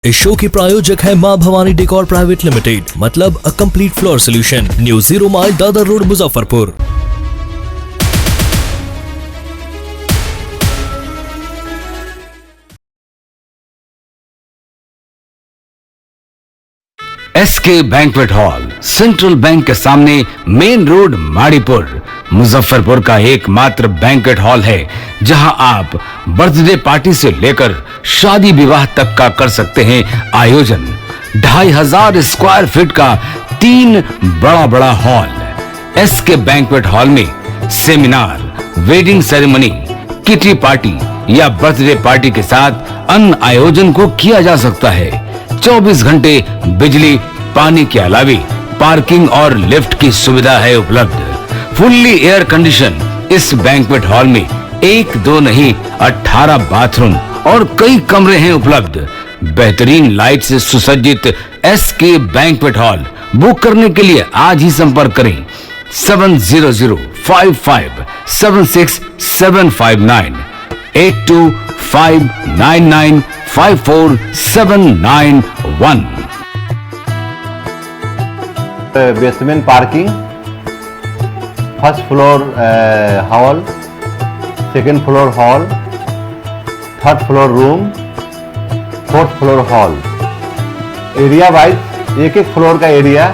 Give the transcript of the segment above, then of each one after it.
इस शो की प्रायोजक है मां भवानी डेकोर प्राइवेट लिमिटेड, मतलब a complete floor solution, new 0 mile Dadar road, Muzaffarpur. SK banquet hall, central bank के सामने, मेन रोड, माड़ीपुर, मुजफ्फरपुर का एकमात्र बैंक्वेट हॉल है जहां आप बर्थडे पार्टी से लेकर शादी विवाह तक का कर सकते हैं आयोजन। 2500 स्क्वायर फीट का 3 बड़ा हॉल। एसके बैंक्वेट हॉल में seminar, wedding ceremony, kitty party या बर्थडे पार्टी के साथ अन्य आयोजन को किया जा सकता है। 24 घंटे बिजली पानी के अलावा पार्किंग और लिफ्ट की सुविधा है उपलब्ध। फुल्ली एयर कंडीशन इस बैंक्वेट हॉल में 1, 2 नहीं 18 बाथरूम और कई कमरे हैं उपलब्ध। बेहतरीन लाइट से सुसज्जित एसके बैंक्वेट हॉल बुक करने के लिए आज ही संपर्क करें 7005576759 8259954791। Basement parking, first floor hall, second floor hall, third floor room, fourth floor hall. Area wise एक फ्लोर का एरिया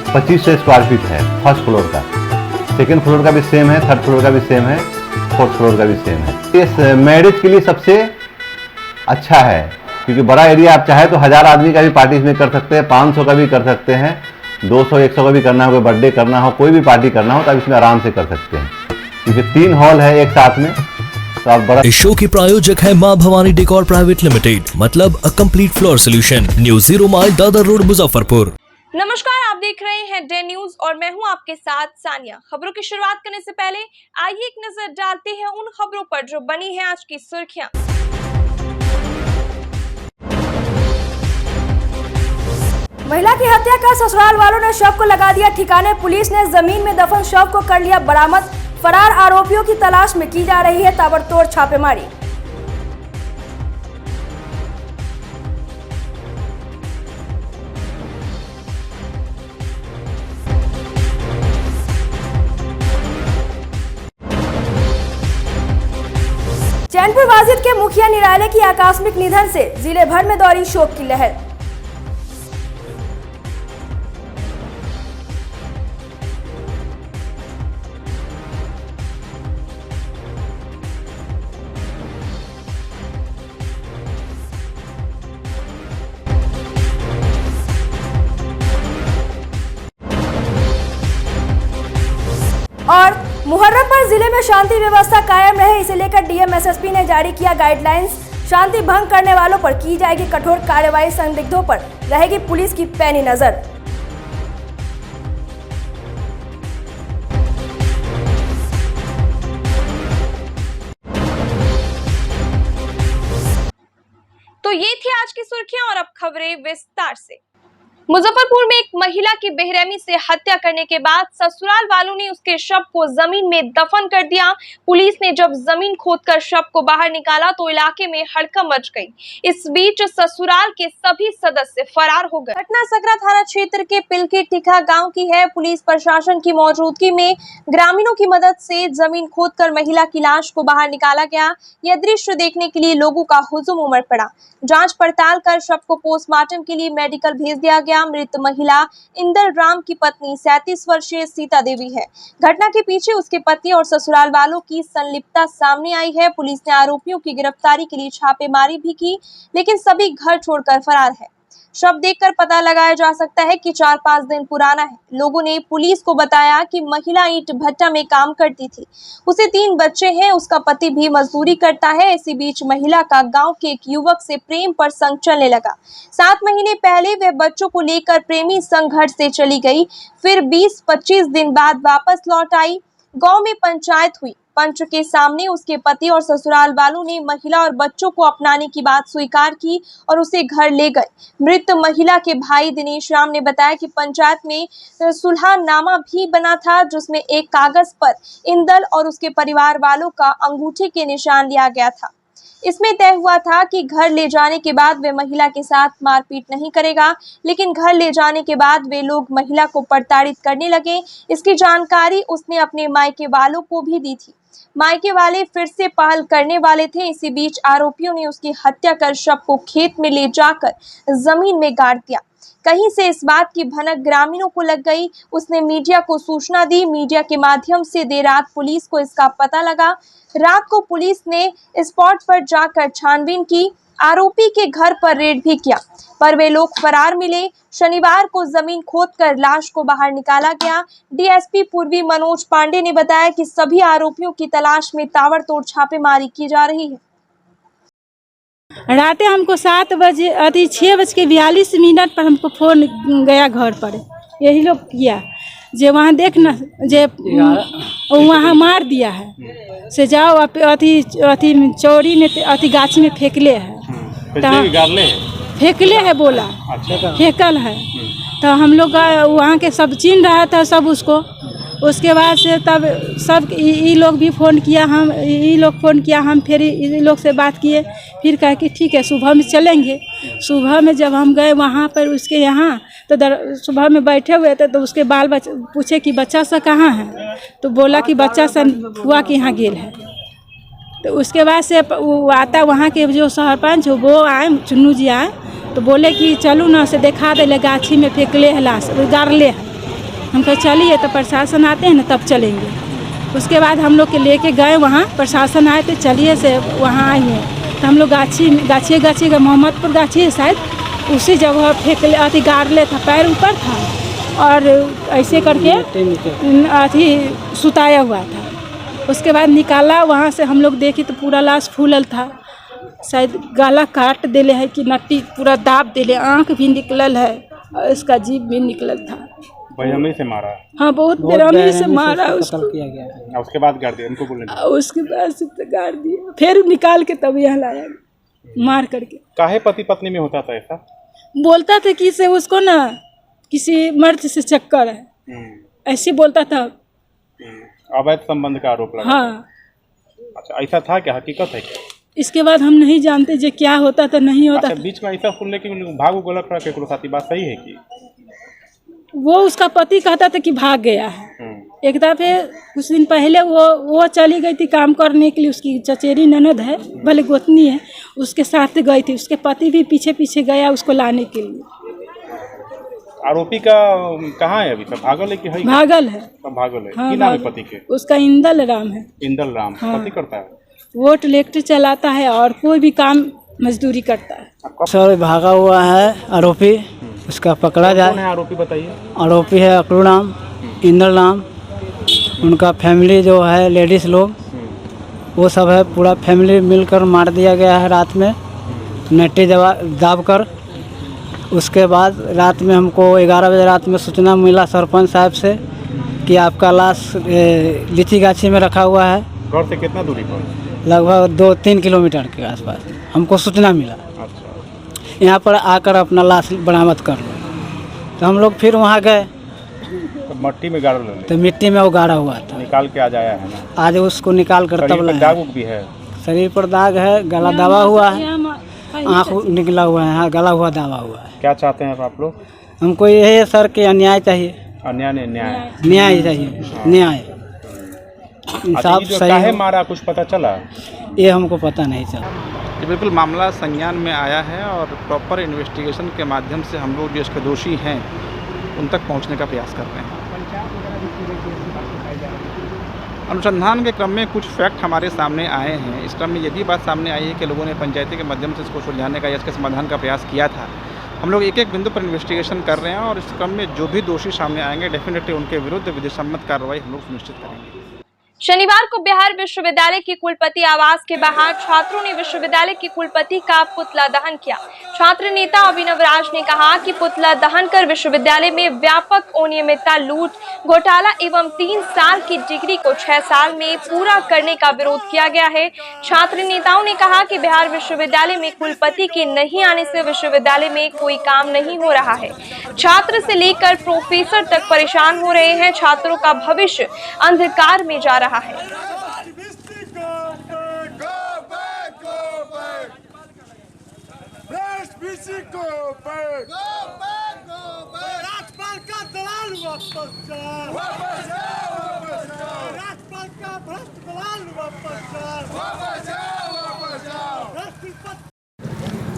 2500 स्क्वायर फीट है। फर्स्ट फ्लोर का, सेकेंड फ्लोर का भी सेम है, थर्ड फ्लोर का भी सेम है, फोर्थ फ्लोर का भी सेम है। इस मैरिज के लिए सबसे अच्छा है क्योंकि बड़ा एरिया, आप चाहे तो 1000 आदमी का भी पार्टी इसमें कर सकते हैं, 500 का भी कर सकते हैं, 200-100 का भी करना हो, कोई बर्थडे करना हो, कोई भी पार्टी करना हो तो आप इसमें आराम से कर सकते हैं क्योंकि 3 हॉल है एक साथ में। तो आप बड़ा। इस शो की प्रायोजक है मां भवानी डेकोर प्राइवेट लिमिटेड, मतलब a complete floor solution, new 0 mile Dadar road, Muzaffarpur. नमस्कार, आप देख रहे हैं डे न्यूज और मैं हूं आपके साथ सानिया। खबरों की शुरुआत करने से पहले आइए एक नजर डालते हैं उन खबरों पर जो बनी है आज की सुर्खियां। महिला की हत्या कर ससुराल वालों ने शव को लगा दिया ठिकाने। पुलिस ने जमीन में दफन शव को कर लिया बरामद। फरार आरोपियों की तलाश में की जा रही है ताबड़तोड़ छापेमारी। चैनपुर वाजिद के मुखिया निराले की आकस्मिक निधन से जिले भर में दौड़ी शोक की लहर। और मुहर्रम पर जिले में शांति व्यवस्था कायम रहे, इसे लेकर डीएम एसएसपी ने जारी किया गाइडलाइंस। शांति भंग करने वालों पर की जाएगी कठोर कार्रवाई, संदिग्धों पर रहेगी पुलिस की पैनी नजर। तो ये थी आज की सुर्खियां और अब खबरें विस्तार से। मुजफ्फरपुर में एक महिला की बेरहमी से हत्या करने के बाद ससुराल वालों ने उसके शव को जमीन में दफन कर दिया। पुलिस ने जब जमीन खोदकर शव को बाहर निकाला तो इलाके में हड़कंप मच गई। इस बीच ससुराल के सभी सदस्य फरार हो गए। घटना सकरा थाना क्षेत्र के पिलकी टिका गांव की है। पुलिस प्रशासन की मौजूदगी में ग्रामीणों की मदद से जमीन खोदकर महिला की लाश को बाहर निकाला गया। यह दृश्य देखने के लिए लोगों का हुजूम उमड़ पड़ा। जांच पड़ताल कर शव को पोस्टमार्टम के लिए मेडिकल भेज दिया गया। मृत महिला इंदर राम की पत्नी 37 वर्षीय सीता देवी है। घटना के पीछे उसके पति और ससुराल वालों की संलिप्तता सामने आई है। पुलिस ने आरोपियों की गिरफ्तारी के लिए छापेमारी भी की, लेकिन सभी घर छोड़कर फरार है। शव देखकर पता लगाया जा सकता है कि 4-5 दिन पुराना है। लोगों ने पुलिस को बताया कि महिला ईंट भट्टा में काम करती थी, उसे 3 बच्चे हैं, उसका पति भी मजदूरी करता है। इसी बीच महिला का गांव के एक युवक से प्रेम प्रसंग चलने लगा। 7 महीने पहले वह बच्चों को लेकर प्रेमी संग घर से चली गई, फिर 20-25 दिन बाद वापस लौट आई। गांव में पंचायत हुई। पंच के सामने उसके पति और ससुराल वालों ने महिला और बच्चों को अपनाने की बात स्वीकार की और उसे घर ले गए। मृत महिला के भाई दिनेश राम ने बताया कि पंचायत में सुलहनामा भी बना था, जिसमें एक कागज पर इंदल और उसके परिवार वालों का अंगूठे के निशान लिया गया था। इसमें तय हुआ था कि घर ले जाने के बाद वे महिला के साथ मारपीट नहीं करेगा, लेकिन घर ले जाने के बाद वे लोग महिला को प्रताड़ित करने लगे। इसकी जानकारी उसने अपने मायके वालों को भी दी थी। मायके वाले फिर से पहल करने वाले थे। इसी बीच आरोपियों ने उसकी हत्या कर शव को खेत में ले जाकर जमीन में गाड़ दिया। कहीं से इस बात की भनक ग्रामीणों को लग गई। उसने मीडिया को सूचना दी। मीडिया के माध्यम से देर रात पुलिस को इसका पता लगा। रात को पुलिस ने स्पॉट पर जाकर छानबीन की। आरोपी के घर पर रेड भी किया, पर वे लोग फरार मिले। शनिवार को जमीन खोदकर लाश को बाहर निकाला गया। डीएसपी पूर्वी मनोज पांडे ने बताया कि सभी आरोपियों की तलाश में ताबड़तोड़ छापेमारी की जा रही है। रातें हमको 6:42 पर हमको फोन गया घर पर, यही लोग किया जे वहाँ देखना जे वहाँ मार दिया है से जाओ अथी चौरी में अथी गाछी में फेंकले है, फेंकले है बोला। अच्छा। फेंकल है तो हम लोग वहाँ के सब चिन्ह रहा था सब उसको। उसके बाद से तब सब ये लोग भी फ़ोन किया, हम फिर ये लोग से बात किए। फिर कहे कि ठीक है सुबह में चलेंगे। सुबह में जब हम गए वहाँ पर उसके यहाँ तो सुबह में बैठे हुए थे तो उसके बाल बच्चे पूछे कि बच्चा सा कहाँ है, तो बोला कि बच्चा सा फुआ के यहाँ गेल है। तो उसके बाद से वो आता वहाँ के जो सरपंच हो वो आए, चुन्नू जी आए तो बोले कि चलू ना से देखा दे गाछी में फेंकले है लाश, गाड़ले है। हम कहे चलिए तो प्रशासन आते हैं ना तब चलेंगे। उसके बाद हम लोग के लेके गए वहाँ, प्रशासन आए तो चलिए से वहाँ आई हैं तो हम लोग गाछी का मोहम्मदपुर गाछी है शायद, उसी जगह फेंक अथी गाड़ले था, पैर ऊपर था और ऐसे करके अथी सुताया हुआ था। उसके बाद निकाला वहाँ से, हम लोग देखे तो पूरा लाश फूलल था, शायद गला काट दिले है कि नट्टी पूरा दाब दिले, आँख भी निकलल है और इसका जीभ भी निकलल था। बेरहमी से मारा? हाँ बहुत बेरहमी से मारा उसको। किया गया। उसके बाद गाड़ दिया उनको बोलने? उसके बाद से तो गाड़ दिया, फिर निकाल के तब यहाँ लाया मार करके। काहे पति पत्नी में होता था ऐसा? बोलता था कि से उसको ना किसी मर्द से चक्कर है, ऐसे बोलता था। अवैध संबंध का आरोप लगा? हाँ। अच्छा, ऐसा था क्या? हकीकत है क्या? इसके बाद हम नहीं जानते जो क्या होता था नहीं होता। अच्छा, बीच में ऐसा सुनने की भागो गलत रहा के साथी, बात सही है कि वो उसका पति कहता था कि भाग गया है। एक दफे कुछ दिन पहले वो चली गई थी काम करने के लिए, उसकी चचेरी ननद है भले गोतनी है, उसके साथ गई थी। उसके पति भी पीछे पीछे गया उसको लाने के लिए। आरोपी का कहाँ है अभी तक? भागल है कि है? भागल है। भागल है। हाँ, की नाम है पति के? उसका इंदल राम है। इंदल राम। हाँ। पति करता है? वो ट्रैक्टर चलाता है और कोई भी काम मजदूरी करता है। सर भागा हुआ है आरोपी, उसका पकड़ा जाए। कौन है आरोपी बताइए? आरोपी है अकलू राम, इंदल राम, उनका फैमिली जो है लेडीज़ लोग वो सब है, पूरा फैमिली मिलकर मार दिया गया है रात में नट्टी दाब कर। उसके बाद रात में हमको 11 बजे रात में सूचना मिला सरपंच साहब से कि आपका लाश लीची गाछी में रखा हुआ है। घर से कितना दूरी पर? लगभग 2-3 किलोमीटर के आसपास हमको सूचना मिला। अच्छा। यहाँ पर आकर अपना लाश बरामद कर लो। तो हम लोग फिर वहाँ गए तो मिट्टी में गाड़ लो? तो मिट्टी में वो गाड़ा हुआ था, निकाल के आज आया है ना? आज उसको निकाल कर तब लाया। दाग भी है शरीर पर, दाग है, गला दबा हुआ है, आँख निकला हुआ है, हाँ गला हुआ दबा हुआ है। क्या चाहते हैं आप लोग? हमको यही है सर कि अन्याय चाहिए। अन्याय नहीं, न्याय। न्याय चाहिए, न्याय इंसाफ जो सही काहे हो। मारा कुछ पता चला? ये हमको पता नहीं चला। ये बिल्कुल मामला संज्ञान में आया है और प्रॉपर इन्वेस्टिगेशन के माध्यम से हम लोग जो इसके दोषी हैं उन तक पहुंचने का प्रयास कर रहे हैं। अनुसंधान के क्रम में कुछ फैक्ट हमारे सामने आए हैं। इस क्रम में ये भी बात सामने आई है कि लोगों ने पंचायती के माध्यम से इसको सुलझाने का या इसके समाधान का प्रयास किया था। हम लोग एक एक बिंदु पर इन्वेस्टिगेशन कर रहे हैं और इस क्रम में जो भी दोषी सामने आएंगे डेफिनेटली उनके विरुद्ध विधि सम्मत कार्रवाई हम लोग सुनिश्चित करेंगे। शनिवार को बिहार विश्वविद्यालय की कुलपति आवास के बाहर छात्रों ने विश्वविद्यालय की कुलपति का पुतला दहन किया। छात्र नेता अभिनव राज ने कहा कि पुतला दहन कर विश्वविद्यालय में व्यापक अनियमितता, लूट, घोटाला एवं 3 साल की डिग्री को 6 साल में पूरा करने का विरोध किया गया है। छात्र नेताओं ने कहा कि बिहार विश्वविद्यालय में कुलपति के नहीं आने से विश्वविद्यालय में कोई काम नहीं हो रहा है। छात्र से लेकर प्रोफेसर तक परेशान हो रहे हैं। छात्रों का भविष्य अंधकार में जा रहा है। राज्यपाल का दलाल वापस जाओ, राज्यपाल का भ्रष्ट दलाल वापस जाओ।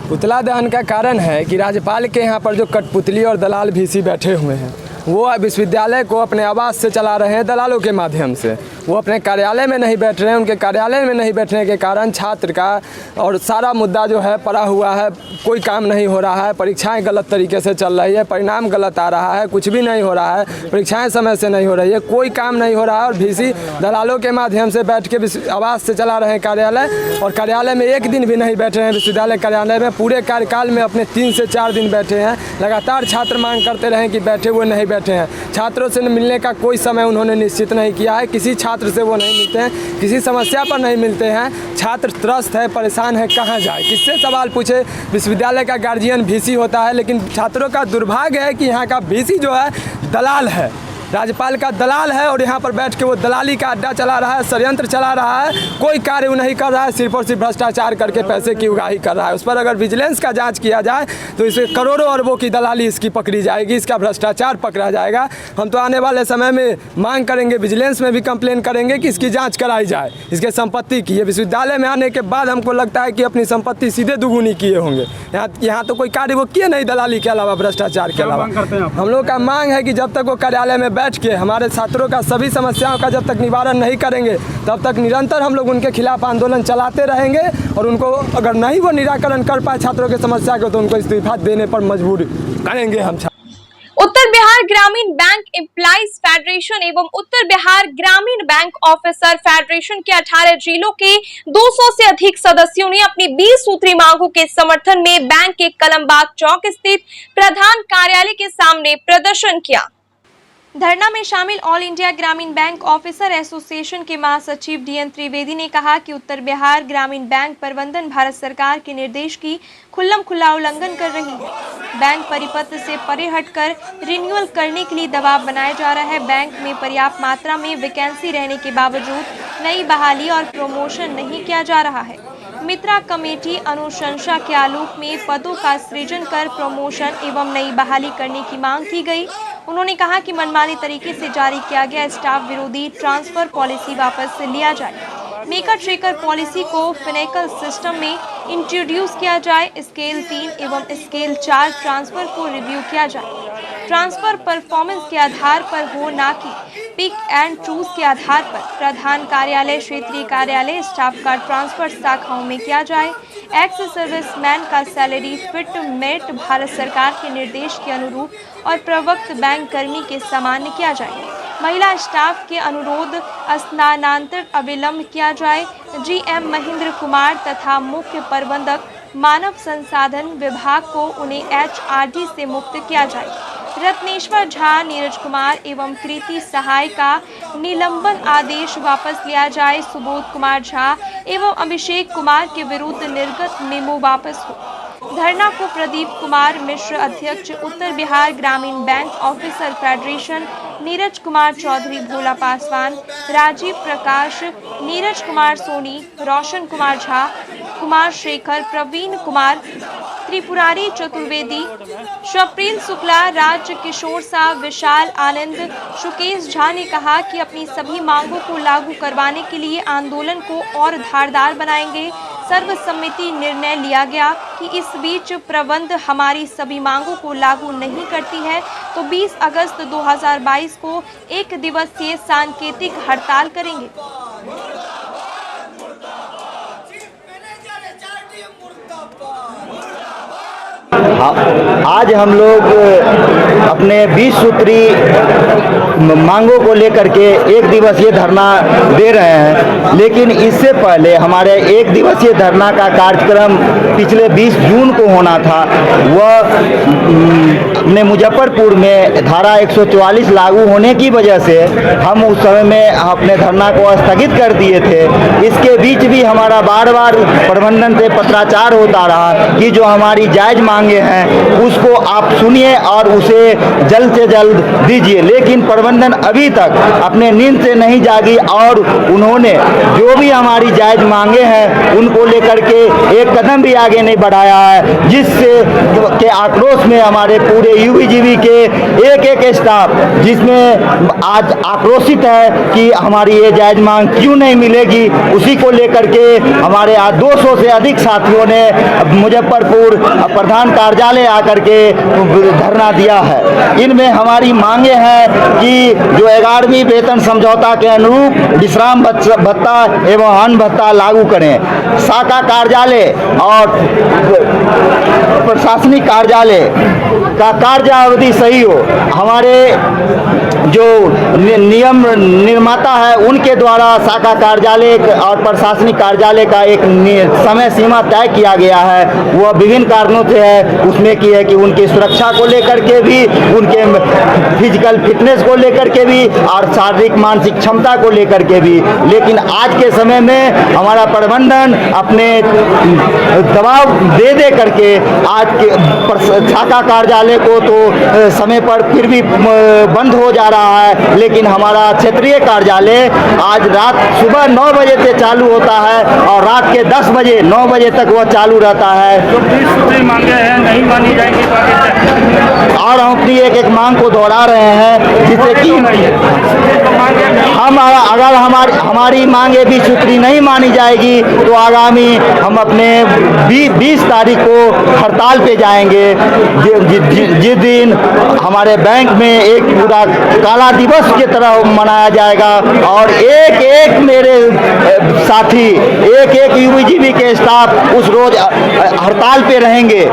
पुतला दहन का कारण है कि राज्यपाल के यहाँ पर जो कठपुतली और दलाल भीसी बैठे हुए हैं वो विश्वविद्यालय को अपने आवास से चला रहे हैं दलालों के माध्यम से। वो अपने कार्यालय में नहीं बैठ रहे हैं। उनके कार्यालय में नहीं बैठने के कारण छात्र का और सारा मुद्दा जो है पड़ा हुआ है, कोई काम नहीं हो रहा है, परीक्षाएं गलत तरीके से चल रही है, परिणाम गलत आ रहा है, कुछ भी नहीं हो रहा है, परीक्षाएं समय से नहीं हो रही है, कोई काम नहीं हो रहा है। और भीसी दलालों के माध्यम से बैठ के आवास से चला रहे हैं कार्यालय, और कार्यालय में एक दिन भी नहीं बैठ रहे हैं। विश्वविद्यालय कार्यालय में पूरे कार्यकाल में अपने 3 से 4 दिन बैठे हैं। लगातार छात्र मांग करते रहे कि बैठे हुए नहीं बैठे हैं। छात्रों से मिलने का कोई समय उन्होंने निश्चित नहीं किया है। किसी छात्र से वो नहीं मिलते हैं, किसी समस्या पर नहीं मिलते हैं। छात्र त्रस्त है, परेशान है, कहाँ जाए, किससे सवाल पूछे। विश्वविद्यालय का गार्जियन भीसी होता है, लेकिन छात्रों का दुर्भाग्य है कि यहाँ का भीसी जो है दलाल है, राज्यपाल का दलाल है। और यहाँ पर बैठ के वो दलाली का अड्डा चला रहा है, षड्यंत्र चला रहा है, कोई कार्य वो नहीं कर रहा है, सिर्फ और सिर्फ भ्रष्टाचार करके पैसे की उगाही कर रहा है। उस पर अगर विजिलेंस का जांच किया जाए तो इसमें करोड़ों अरबों की दलाली इसकी पकड़ी जाएगी, इसका भ्रष्टाचार पकड़ा जाएगा। हम तो आने वाले समय में मांग करेंगे, विजिलेंस में भी कंप्लेन करेंगे कि इसकी जाँच कराई जाए, इसके संपत्ति की। ये विश्वविद्यालय में आने के बाद हमको लगता है कि अपनी संपत्ति सीधे दुगुनी किए होंगे। यहाँ तो कोई कार्य वो किए नहीं दलाली के अलावा, भ्रष्टाचार के अलावा। हम लोग का मांग है कि जब तक वो कार्यालय में बैठ के हमारे छात्रों का सभी समस्याओं का जब तक निवारण नहीं करेंगे तब तक निरंतर हम लोग उनके खिलाफ आंदोलन चलाते रहेंगे। और उनको अगर नहीं वो निराकरण कर पाए छात्रों की समस्या को तो उनको इस्तीफा देने पर मजबूर करेंगे हम। उत्तर Bihar Gramin bank employees federation एवं उत्तर Bihar Gramin bank officer federation के 18 जिलों के 200 से अधिक सदस्यों ने अपनी 20 सूत्री मांगों के समर्थन में बैंक के कलमबाग चौक स्थित प्रधान कार्यालय के सामने प्रदर्शन किया। धरना में शामिल ऑल इंडिया ग्रामीण बैंक ऑफिसर एसोसिएशन के महासचिव डीएन त्रिवेदी ने कहा कि उत्तर बिहार ग्रामीण बैंक प्रबंधन भारत सरकार के निर्देश की खुल्लम-खुल्ला उल्लंघन कर रही है। बैंक परिपत्र से परे हटकर रिन्यूअल करने के लिए दबाव बनाया जा रहा है। बैंक में पर्याप्त मात्रा में वैकेंसी रहने के बावजूद नई बहाली और प्रमोशन नहीं किया जा रहा है। मित्रा कमेटी अनुशंसा के आलोक में पदों का सृजन कर प्रमोशन एवं नई बहाली करने की मांग की गई। उन्होंने कहा कि मनमानी तरीके से जारी किया गया स्टाफ विरोधी ट्रांसफर पॉलिसी वापस लिया जाए। मेकर ट्रेकर पॉलिसी को फिनेकल सिस्टम में इंट्रोड्यूस किया जाए। स्केल 3 एवं स्केल 4 ट्रांसफर को रिव्यू किया जाए। ट्रांसफर परफॉर्मेंस के आधार पर हो, ना कि पिक एंड चूज के आधार पर। प्रधान कार्यालय, क्षेत्रीय कार्यालय स्टाफ का ट्रांसफर शाखाओं में किया जाए। एक्स सर्विसमैन का सैलरी फिट मेट भारत सरकार के निर्देश के अनुरूप और प्रवक्त बैंक कर्मी के समान किया जाए। महिला स्टाफ के अनुरोध स्थानांतरण अविलंब किया जाए। जीएम महेंद्र कुमार तथा मुख्य प्रबंधक मानव संसाधन विभाग को उन्हें एचआरडी से मुक्त किया जाए। रत्नेश्वर झा, नीरज कुमार एवं कृति सहाय का निलंबन आदेश वापस लिया जाए। सुबोध कुमार झा एवं अभिषेक कुमार के विरुद्ध निर्गत मेमो वापस हो। धरना को प्रदीप कुमार मिश्र, अध्यक्ष Uttar Bihar Gramin bank officer federation, Neeraj Kumar Chaudhary, Bhola Paswan, Rajeev Prakash, Neeraj Kumar Soni, Roshan Kumar Jha, Kumar Shekhar, Praveen Kumar, Tripurari Chaturvedi, Swapnil Shukla, Raj Kishore Sah, Vishal आनंद, सुकेश झा ने कहा कि अपनी सभी मांगों को लागू करवाने के लिए आंदोलन को और धारदार बनाएंगे। सर्वसम्मति निर्णय लिया गया कि इस बीच प्रबंध हमारी सभी मांगों को लागू नहीं करती है तो 20 अगस्त 2022 को 1 दिवसीय सांकेतिक हड़ताल करेंगे। आज हम लोग अपने 20 सूत्री मांगों को लेकर के 1 दिवसीय धरना दे रहे हैं, लेकिन इससे पहले हमारे 1 दिवसीय धरना का कार्यक्रम पिछले 20 जून को होना था। वह अपने मुजफ्फरपुर में धारा 144 लागू होने की वजह से हम उस समय में अपने धरना को स्थगित कर दिए थे। इसके बीच भी हमारा बार बार प्रबंधन से पत्राचार होता रहा कि जो हमारी जायज़ मांगे हैं उसको आप सुनिए और उसे जल्द से जल्द दीजिए, लेकिन प्रबंधन अभी तक अपने नींद से नहीं जागी और उन्होंने जो भी हमारी जायज़ मांगे हैं उनको लेकर के एक कदम भी आगे नहीं बढ़ाया है, जिससे के आक्रोश में हमारे पूरे यूबीजीबी के एक एक स्टाफ जिसमें आज आक्रोशित है कि हमारी ये जायज़ मांग क्यों नहीं मिलेगी। उसी को लेकर के हमारे आज 200 से अधिक साथियों ने मुजफ्फरपुर प्रधान कार्यालय आकर के धरना दिया है। इनमें हमारी मांगे हैं कि जो 11वीं वेतन समझौता के अनुरूप विश्राम भत्ता एवं अन्न भत्ता लागू करें, शाखा कार्यालय और प्रशासनिक कार्यालय का कार्यावधि सही हो, हमारे जो नियम निर्माता है उनके द्वारा शाखा कार्यालय और प्रशासनिक कार्यालय का एक समय सीमा तय किया गया है, वह विभिन्न कारणों से है। उसमें की है कि उनकी सुरक्षा को लेकर के भी, उनके फिजिकल फिटनेस को लेकर के भी और शारीरिक मानसिक क्षमता को लेकर के भी। लेकिन आज के समय में हमारा प्रबंधन अपने दबाव दे करके आज के शाखा कार्यालय को तो समय पर फिर भी बंद हो जा रहा है, लेकिन हमारा क्षेत्रीय कार्यालय आज रात सुबह 9 बजे से चालू होता है और रात के 10 बजे 9 बजे तक वह चालू रहता है। जो 20 सूत्री मांगे हैं नहीं मानी जाएंगी और हम अपनी एक एक मांग को दोहरा रहे हैं, जिससे कि हम अगर हमारी मांगे 20 सूत्री नहीं मानी जाएगी तो आगामी हम अपने 20 तारीख को हड़ताल पे जाएंगे, जिस दिन हमारे बैंक में एक पूरा काला दिवस की तरह मनाया जाएगा और एक एक मेरे साथी, एक एक यूबीजीबी के स्टाफ उस रोज हड़ताल पे रहेंगे।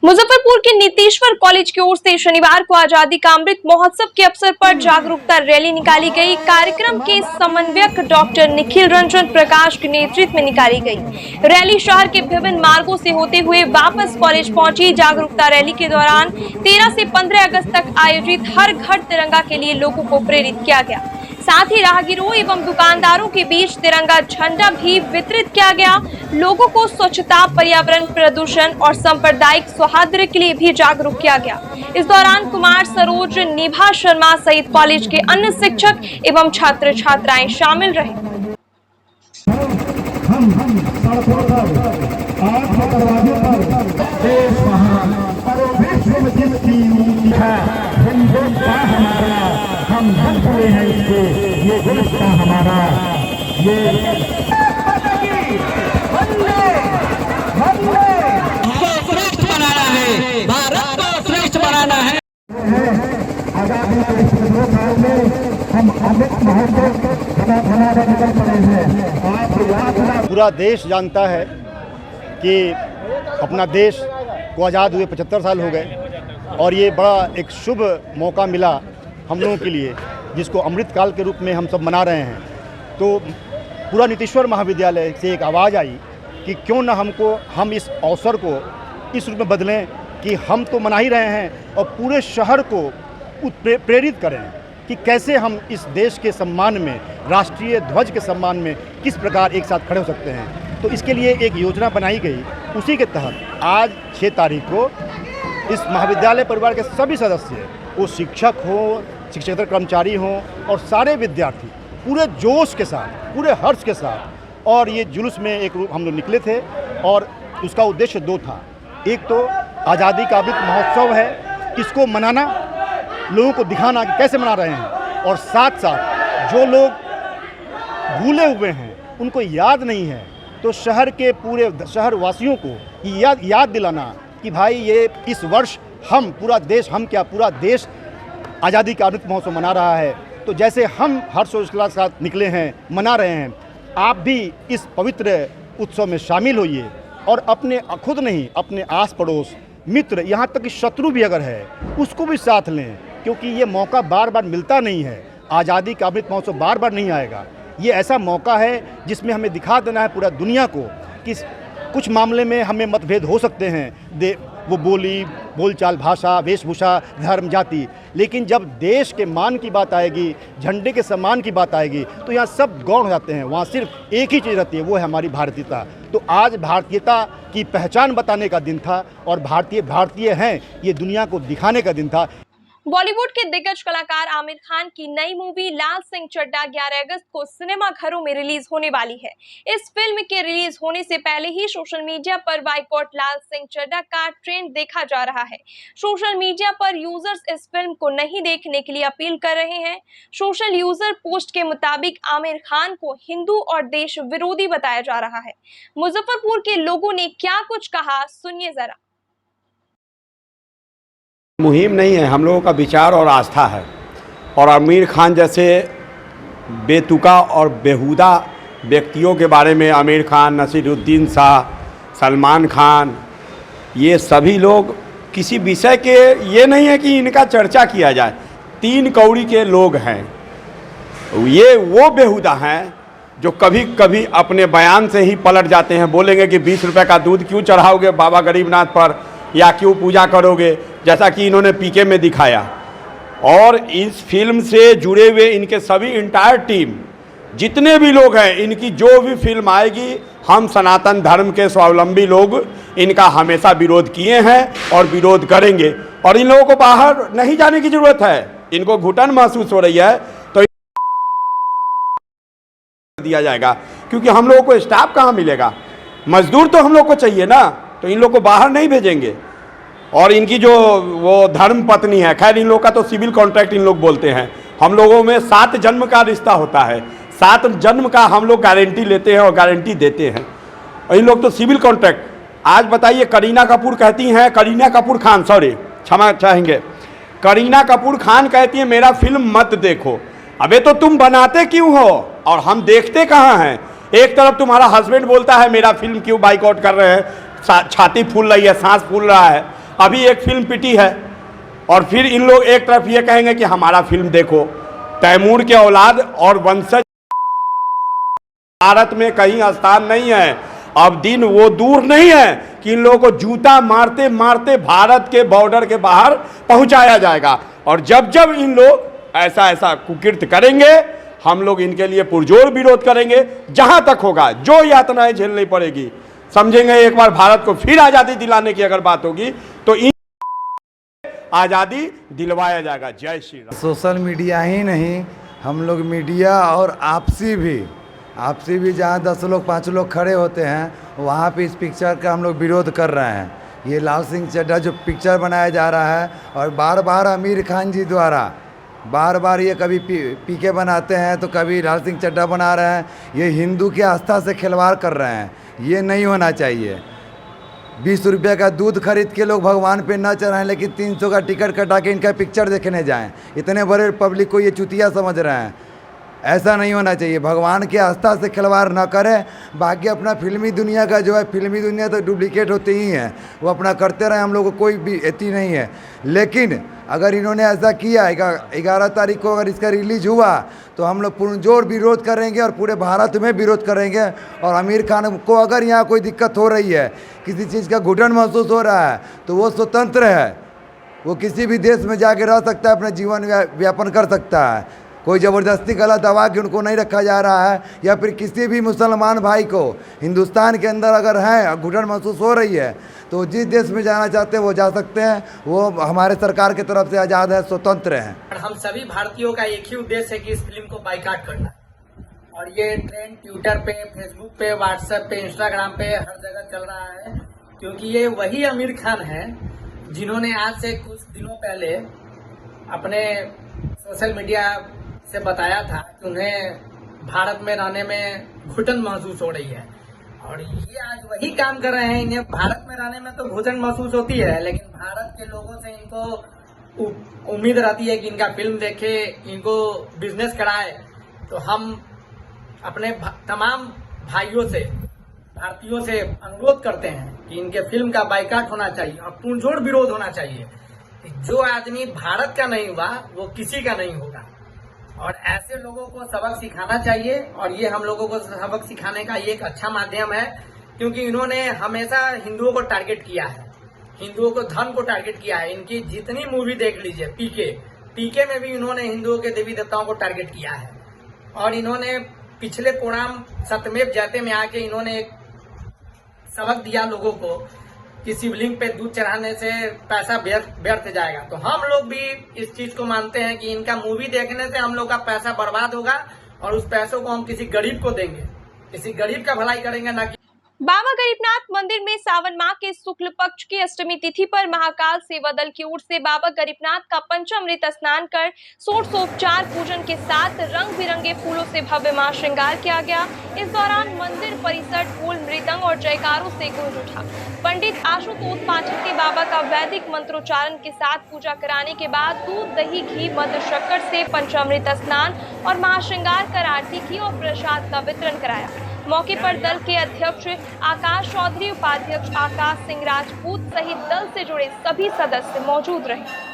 मुजफ्फरपुर के नीतीश्वर कॉलेज की ओर से शनिवार को आजादी का अमृत महोत्सव के अवसर पर जागरूकता रैली निकाली गई। कार्यक्रम के समन्वयक डॉक्टर निखिल रंजन प्रकाश के नेतृत्व में निकाली गई। रैली शहर के विभिन्न मार्गों से होते हुए वापस कॉलेज पहुंची। जागरूकता रैली के दौरान 13 से 15 अगस्त तक आयोजित हर घर तिरंगा के लिए लोगों को प्रेरित किया गया। साथ ही राहगीरों एवं दुकानदारों के बीच तिरंगा झंडा भी वितरित किया गया। लोगों को स्वच्छता, पर्यावरण प्रदूषण और सांप्रदायिक सौहार्द के लिए भी जागरूक किया गया। इस दौरान कुमार सरोज, निभा शर्मा सहित कॉलेज के अन्य शिक्षक एवं छात्र छात्राएं शामिल रहे। श्रेष्ठ बनाना है, भारत को श्रेष्ठ बनाना है। आजादी के 2 साल में हम अमृत महोत्सव निकल पड़े हैं। पूरा देश जानता है कि अपना देश को आज़ाद हुए 75 साल हो गए और ये बड़ा एक शुभ मौका मिला हम लोगों के लिए, जिसको अमृत काल के रूप में हम सब मना रहे हैं। तो पूरा नीतीश्वर महाविद्यालय से एक आवाज़ आई कि क्यों ना हम इस अवसर को इस रूप में बदलें कि हम तो मना ही रहे हैं और पूरे शहर को प्रेरित करें कि कैसे हम इस देश के सम्मान में, राष्ट्रीय ध्वज के सम्मान में किस प्रकार एक साथ खड़े हो सकते हैं। तो इसके लिए एक योजना बनाई गई। उसी के तहत आज 6 तारीख को इस महाविद्यालय परिवार के सभी सदस्य, वो शिक्षक हो, शिक्षकेतर कर्मचारी हों और सारे विद्यार्थी पूरे जोश के साथ, पूरे हर्ष के साथ और ये जुलूस में एक रूप हम लोग निकले थे। और उसका उद्देश्य 2 था। एक तो आज़ादी का अमृत महोत्सव है, इसको मनाना, लोगों को दिखाना कि कैसे मना रहे हैं, और साथ साथ जो लोग भूले हुए हैं, उनको याद नहीं है, तो शहर के पूरे शहर वासियों को याद दिलाना कि भाई ये इस वर्ष हम पूरा देश, हम क्या पूरा देश आज़ादी का अमृत महोत्सव मना रहा है। तो जैसे हम हर्षोल्लास के साथ निकले हैं, मना रहे हैं, आप भी इस पवित्र उत्सव में शामिल होइए और अपने खुद नहीं, अपने आस पड़ोस, मित्र, यहाँ तक कि शत्रु भी अगर है उसको भी साथ लें, क्योंकि ये मौका बार बार मिलता नहीं है। आज़ादी का अमृत महोत्सव बार बार नहीं आएगा। ये ऐसा मौका है जिसमें हमें दिखा देना है पूरा दुनिया को कि कुछ मामले में हमें मतभेद हो सकते हैं, वो बोली, बोलचाल, भाषा, वेशभूषा, धर्म, जाति। लेकिन जब देश के मान की बात आएगी, झंडे के सम्मान की बात आएगी, तो यहाँ सब गौण हो जाते हैं। वहाँ सिर्फ एक ही चीज़ रहती है, वो है हमारी भारतीयता। तो आज भारतीयता की पहचान बताने का दिन था और भारतीय हैं ये दुनिया को दिखाने का दिन था। बॉलीवुड के दिग्गज कलाकार आमिर खान की नई मूवी लाल सिंह चड्ढा 11 अगस्त को सिनेमा घरों में रिलीज होने वाली है। इस फिल्म के रिलीज होने से पहले ही सोशल मीडिया पर बाइकॉट लाल सिंह चड्ढा का ट्रेंड देखा जा रहा है। सोशल मीडिया पर यूजर्स इस फिल्म को नहीं देखने के लिए अपील कर रहे हैं। सोशल यूजर पोस्ट के मुताबिक आमिर खान को हिंदू और देश विरोधी बताया जा रहा है। मुजफ्फरपुर के लोगों ने क्या कुछ कहा, सुनिए जरा। मुहिम नहीं है, हम लोगों का विचार और आस्था है। और आमिर खान जैसे बेतुका और बेहुदा व्यक्तियों के बारे में, आमिर खान, नसीरुद्दीन शाह, सलमान खान, ये सभी लोग किसी विषय के, ये नहीं है कि इनका चर्चा किया जाए। 3 कौड़ी के लोग हैं, ये वो बेहुदा हैं जो कभी कभी अपने बयान से ही पलट जाते हैं। बोलेंगे कि 20 रुपये का दूध क्यों चढ़ाओगे बाबा गरीबनाथ पर, या क्यों पूजा करोगे, जैसा कि इन्होंने पीके में दिखाया। और इस फिल्म से जुड़े हुए इनके सभी इंटायर टीम, जितने भी लोग हैं, इनकी जो भी फिल्म आएगी, हम सनातन धर्म के स्वावलंबी लोग इनका हमेशा विरोध किए हैं और विरोध करेंगे। और इन लोगों को बाहर नहीं जाने की ज़रूरत है। इनको घुटन महसूस हो रही है तो दिया जाएगा, क्योंकि हम लोगों को स्टाफ कहाँ मिलेगा, मजदूर तो हम लोग को चाहिए ना, तो इन लोग को बाहर नहीं भेजेंगे। और इनकी जो वो धर्म पत्नी है, खैर इन लोग का तो सिविल कॉन्ट्रैक्ट इन लोग बोलते हैं। हम लोगों में 7 जन्म का रिश्ता होता है, 7 जन्म का हम लोग गारंटी लेते हैं और गारंटी देते हैं। और इन लोग तो सिविल कॉन्ट्रैक्ट। आज बताइए, करीना कपूर कहती हैं, करीना कपूर खान, सॉरी क्षमा चाहेंगे, करीना कपूर खान कहती है मेरा फिल्म मत देखो। अबे तो तुम बनाते क्यों हो और हम देखते कहाँ हैं? एक तरफ तुम्हारा हस्बैंड बोलता है मेरा फिल्म क्यों बाइकआउट कर रहे हैं, छाती फूल रही है, सांस फूल रहा है, अभी एक फिल्म पिटी है। और फिर इन लोग एक तरफ ये कहेंगे कि हमारा फिल्म देखो। तैमूर के औलाद और वंशज भारत में कहीं स्थान नहीं है। अब दिन वो दूर नहीं है कि इन लोगों को जूता मारते मारते भारत के बॉर्डर के बाहर पहुंचाया जाएगा। और जब जब इन लोग ऐसा कुकृत्य करेंगे, हम लोग इनके लिए पुरजोर विरोध करेंगे। जहां तक होगा, जो यातनाएं झेलनी पड़ेगी, समझेंगे। एक बार भारत को फिर आज़ादी दिलाने की अगर बात होगी तो इन आज़ादी दिलवाया जाएगा। जय श्री राम। सोशल मीडिया ही नहीं, हम लोग मीडिया और आपसी भी जहाँ 10 लोग 5 लोग खड़े होते हैं, वहाँ पे इस पिक्चर का हम लोग विरोध कर रहे हैं। ये लाल सिंह चड्ढा जो पिक्चर बनाया जा रहा है, और बार बार आमिर खान जी द्वारा बार ये कभी पीके बनाते हैं तो कभी लाल सिंह चड्ढा बना रहे हैं। ये हिंदू की आस्था से खिलवाड़ कर रहे हैं, ये नहीं होना चाहिए। 20 रुपये का दूध खरीद के लोग भगवान पे न चढ़ाएं, लेकिन 300 का टिकट कटा के इनका पिक्चर देखने जाएं। इतने बड़े पब्लिक को ये चुतिया समझ रहे हैं, ऐसा नहीं होना चाहिए। भगवान की आस्था से खिलवाड़ न करें। बाकी अपना फिल्मी दुनिया का जो है, फिल्मी दुनिया तो डुप्लीकेट होते ही हैं, वो अपना करते रहे, हम लोग को कोई भी एती नहीं है। लेकिन अगर इन्होंने ऐसा किया, 11 तारीख को अगर इसका रिलीज हुआ, तो हम लोग पुरजोर विरोध करेंगे और पूरे भारत में विरोध करेंगे। और आमिर खान को अगर यहाँ कोई दिक्कत हो रही है, किसी चीज़ का घुटन महसूस हो रहा है, तो वो स्वतंत्र है, वो किसी भी देश में जाके रह सकता है, अपना जीवन व्यापन कर सकता है। कोई ज़बरदस्ती गला दबा के उनको नहीं रखा जा रहा है। या फिर किसी भी मुसलमान भाई को हिंदुस्तान के अंदर अगर है घुटन महसूस हो रही है, तो जिस देश में जाना चाहते हैं वो जा सकते हैं। वो हमारे सरकार की तरफ से आज़ाद है, स्वतंत्र हैं। हम सभी भारतीयों का एक ही उद्देश्य है कि इस फिल्म को बाइकाट करना। और ये ट्रेंड ट्विटर पे, फेसबुक पे, व्हाट्सएप पे, इंस्टाग्राम पे हर जगह चल रहा है, क्योंकि ये वही आमिर खान है जिन्होंने आज से कुछ दिनों पहले अपने सोशल मीडिया से बताया था कि उन्हें भारत में रहने में घुटन महसूस हो रही है। और ये आज वही काम कर रहे हैं। इन्हें भारत में रहने में तो घुटन महसूस होती है, लेकिन भारत के लोगों से इनको उम्मीद रहती है कि इनका फिल्म देखे, इनको बिजनेस कराए। तो हम अपने तमाम भाइयों से, भारतीयों से अनुरोध करते हैं कि इनके फिल्म का बाइकाट होना चाहिए और पुरजोर विरोध होना चाहिए। जो आदमी भारत का नहीं हुआ, वो किसी का नहीं होगा। और ऐसे लोगों को सबक सिखाना चाहिए। और ये हम लोगों को सबक सिखाने का ये एक अच्छा माध्यम है, क्योंकि इन्होंने हमेशा हिंदुओं को टारगेट किया है। हिंदुओं को धर्म को टारगेट किया है। इनकी जितनी मूवी देख लीजिए, पीके में भी इन्होंने हिंदुओं के देवी देवताओं को टारगेट किया है। और इन्होंने पिछले प्रोग्राम सत्यमेव जयते में आके इन्होंने एक सबक दिया लोगों को कि शिवलिंग पे दूध चढ़ाने से पैसा व्यर्थ जाएगा। तो हम लोग भी इस चीज को मानते हैं कि इनका मूवी देखने से हम लोग का पैसा बर्बाद होगा और उस पैसों को हम किसी गरीब को देंगे, किसी गरीब का भलाई करेंगे, ना कि बाबा गरीबनाथ मंदिर में सावन माह के शुक्ल पक्ष की अष्टमी तिथि पर महाकाल सेवा दल की ओर से बाबा गरीबनाथ का पंचामृत स्नान कर षोडशोपचार पूजन के साथ रंग बिरंगे फूलों से भव्य माह श्रृंगार किया गया। इस दौरान मंदिर परिसर ढोल मृदंग और जयकारों से गूंज उठा। पंडित आशुतोष पाठक के बाबा का वैदिक मंत्रोच्चारण के साथ पूजा कराने के बाद दूध, दही, घी, मध, शक्कर से पंचामृत स्नान और महाश्रृंगार कर आरती की और प्रसाद का वितरण कराया। मौके पर दल के अध्यक्ष आकाश चौधरी, उपाध्यक्ष आकाश सिंह राजपूत सहित दल से जुड़े सभी सदस्य मौजूद रहे।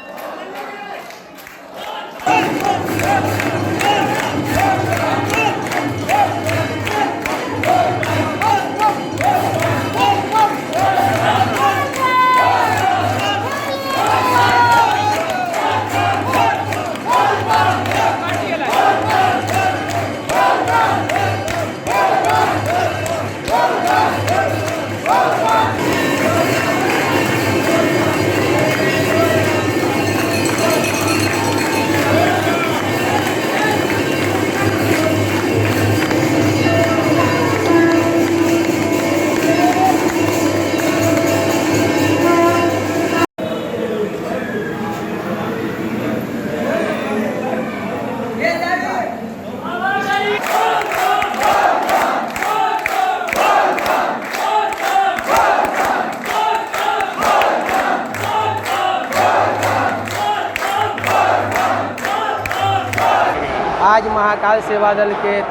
आज महाकाल सेवा दल के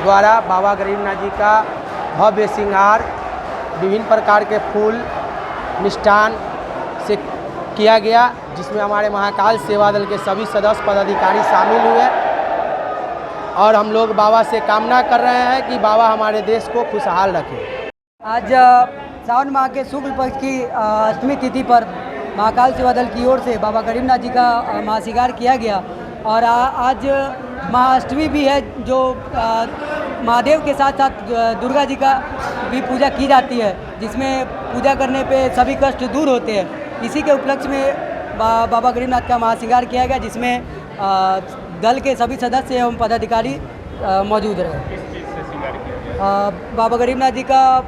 द्वारा बाबा गरीबनाथ जी का भव्य श्रृंगार विभिन्न प्रकार के फूल मिष्ठान से किया गया, जिसमें हमारे महाकाल सेवा दल के सभी सदस्य पदाधिकारी शामिल हुए और हम लोग बाबा से कामना कर रहे हैं कि बाबा हमारे देश को खुशहाल रखें। आज सावन माह के शुक्ल पक्ष की अष्टमी तिथि पर महाकाल सेवा दल की ओर से बाबा गरीबनाथ जी का महाश्रृंगार किया गया और आज महाअष्टमी भी है, जो महादेव के साथ साथ दुर्गा जी का भी पूजा की जाती है, जिसमें पूजा करने पे सभी कष्ट दूर होते हैं। इसी के उपलक्ष्य में बाबा गरीबनाथ का महाश्रृंगार किया गया, जिसमें दल के सभी सदस्य एवं पदाधिकारी मौजूद रहे। बाबा गरीबनाथ जी का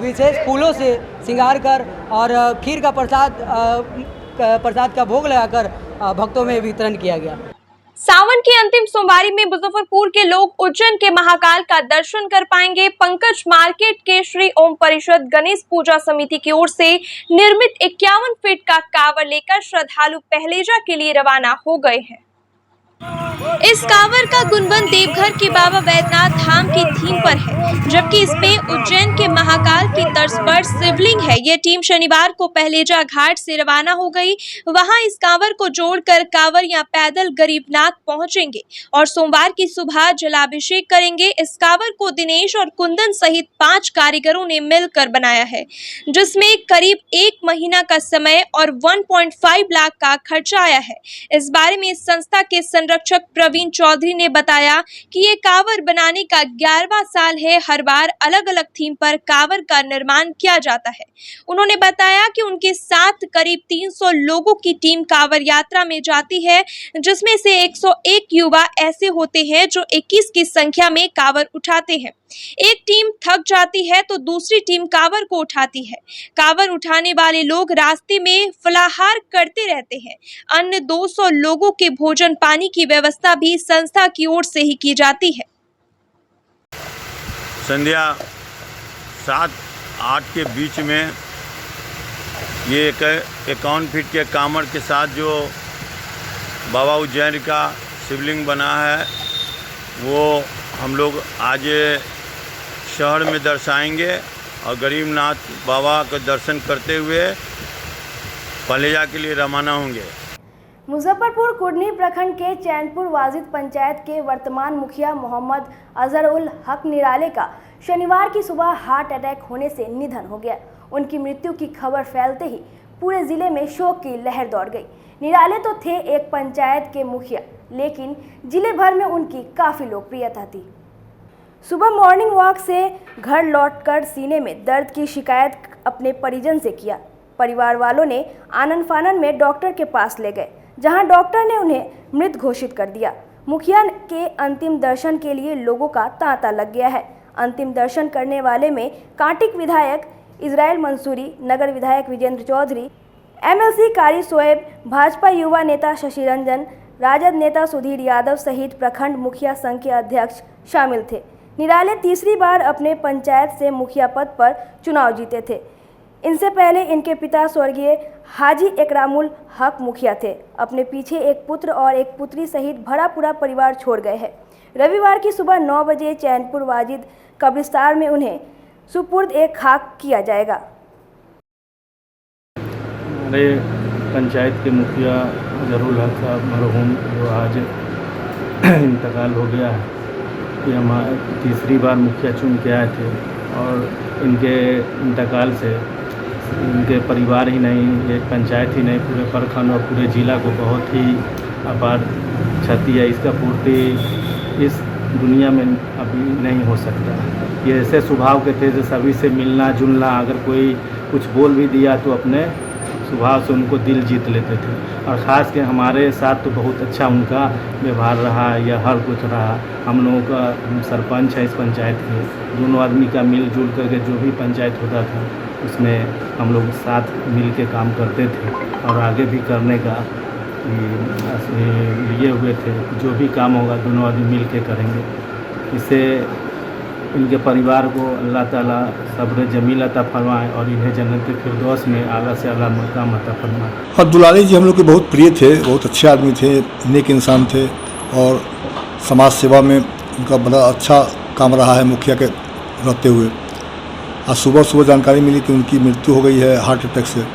विशेष फूलों से श्रृंगार कर और खीर का प्रसाद का भोग लगाकर भक्तों में वितरण किया गया। सावन की अंतिम सोमवारी में मुजफ्फरपुर के लोग उज्जैन के महाकाल का दर्शन कर पाएंगे। पंकज मार्केट के श्री ओम परिषद गणेश पूजा समिति की ओर से निर्मित 51 फीट का कांवड़ लेकर श्रद्धालु पहलेजा के लिए रवाना हो गए हैं। इस कांवड़ का गुणवन देवघर के बाबा बैद्यनाथ धाम की थीम पर है, जबकि इसमें उज्जैन के महाकाल की तर्ज पर शिवलिंग है। ये टीम शनिवार को पहलेजा घाट से रवाना हो गई। वहां इस कांवड़ को जोड़कर कांवड़ियां पैदल गरीबनाथ पहुंचेंगे और सोमवार की सुबह जलाभिषेक करेंगे। इस कांवड़ को दिनेश और कुंदन सहित 5 कारीगरों ने मिलकर बनाया है, जिसमें करीब 1 महीना का समय और 1.5 लाख का खर्चा आया है। इस बारे में संस्था के संरक्षक प्रवीण चौधरी ने बताया कि ये कांवड़ बनाने का 11वां साल है। हर बार अलग अलग थीम पर कांवड़ का निर्माण किया जाता है। उन्होंने बताया कि उनके साथ करीब 300 लोगों की टीम कांवड़ यात्रा में जाती है, जिसमें से 101 युवा ऐसे होते हैं जो 21 की संख्या में कांवड़ उठाते हैं। एक टीम थक जाती है तो दूसरी टीम कांवड़ को उठाती है। कांवड़ उठाने वाले लोग रास्ते में फलाहार करते रहते हैं। अन्य 200 लोगों के भोजन पानी की व्यवस्था भी संस्था की ओर से ही की जाती है। संध्या 7-8 के बीच में ये 51 फीट के कांवड़ के साथ जो बाबा उज्जैन का शिवलिंग बना है, वो हम लोग आज शहर में दर्शाएंगे और गरीबनाथ बाबा का दर्शन करते हुए पहलेजा के लिए रवाना होंगे। मुजफ्फरपुर कुर्नी प्रखंड के चैनपुर वाजिद पंचायत के वर्तमान मुखिया मोहम्मद अजहर उल हक निराले का शनिवार की सुबह हार्ट अटैक होने से निधन हो गया। उनकी मृत्यु की खबर फैलते ही पूरे जिले में शोक की लहर दौड़ गई। निराले तो थे एक पंचायत के मुखिया, लेकिन जिले भर में उनकी काफ़ी लोकप्रियता थी। सुबह मॉर्निंग वॉक से घर लौटकर सीने में दर्द की शिकायत अपने परिजन से किया। परिवार वालों ने आनन फानन में डॉक्टर के पास ले गए, जहां डॉक्टर ने उन्हें मृत घोषित कर दिया। मुखिया के अंतिम दर्शन के लिए लोगों का तांता लग गया है। अंतिम दर्शन करने वाले में कांटिक विधायक इजराइल मंसूरी, नगर विधायक विजेंद्र चौधरी, एमएलसी कारी सोएब, भाजपा युवा नेता शशि रंजन, राजद नेता सुधीर यादव सहित प्रखंड मुखिया संघ के अध्यक्ष शामिल थे। निराले तीसरी बार अपने पंचायत से मुखिया पद पर चुनाव जीते थे। इनसे पहले इनके पिता स्वर्गीय हाजी एकरामुल हक मुखिया थे। अपने पीछे एक पुत्र और एक पुत्री सहित भरा पूरा परिवार छोड़ गए हैं। रविवार की सुबह 9 बजे चैनपुर वाजिद कब्रिस्तान में उन्हें सुपुर्द एक खाक किया जाएगा। हमारे पंचायत के मुखिया जरूल हक साहब मरहूम जो आज इंतकाल हो गया है, ये हमारे तीसरी बार मुखिया चुन के आए थे और इनके इंतकाल से इनके परिवार ही नहीं, एक पंचायत ही नहीं, पूरे प्रखंड और पूरे ज़िला को बहुत ही अपार क्षति है। इसका पूर्ति इस दुनिया में अभी नहीं हो सकता। ये ऐसे स्वभाव के थे जो सभी से मिलना जुलना, अगर कोई कुछ बोल भी दिया तो अपने स्वभाव से उनको दिल जीत लेते थे। और ख़ास के हमारे साथ तो बहुत अच्छा उनका व्यवहार रहा या हर कुछ रहा। हम लोगों का सरपंच है इस पंचायत के, दोनों आदमी का मिलजुल करके जो भी पंचायत होता था उसमें हम लोग साथ मिल के काम करते थे और आगे भी करने का लिए हुए थे। जो भी काम होगा दोनों आदमी मिल के करेंगे। इससे इनके परिवार को अल्लाह ताला सब्र जमील अता फरमाए और इन्हें जन्नत फिरदौस में आला से आला मकाम अता फरमाए। हाँ, दुलारी जी हम लोग के बहुत प्रिय थे, बहुत अच्छे आदमी थे, नेक इंसान थे और समाज सेवा में उनका बड़ा अच्छा काम रहा है मुखिया के रहते हुए। आज सुबह जानकारी मिली कि उनकी मृत्यु हो गई है हार्ट अटैक से।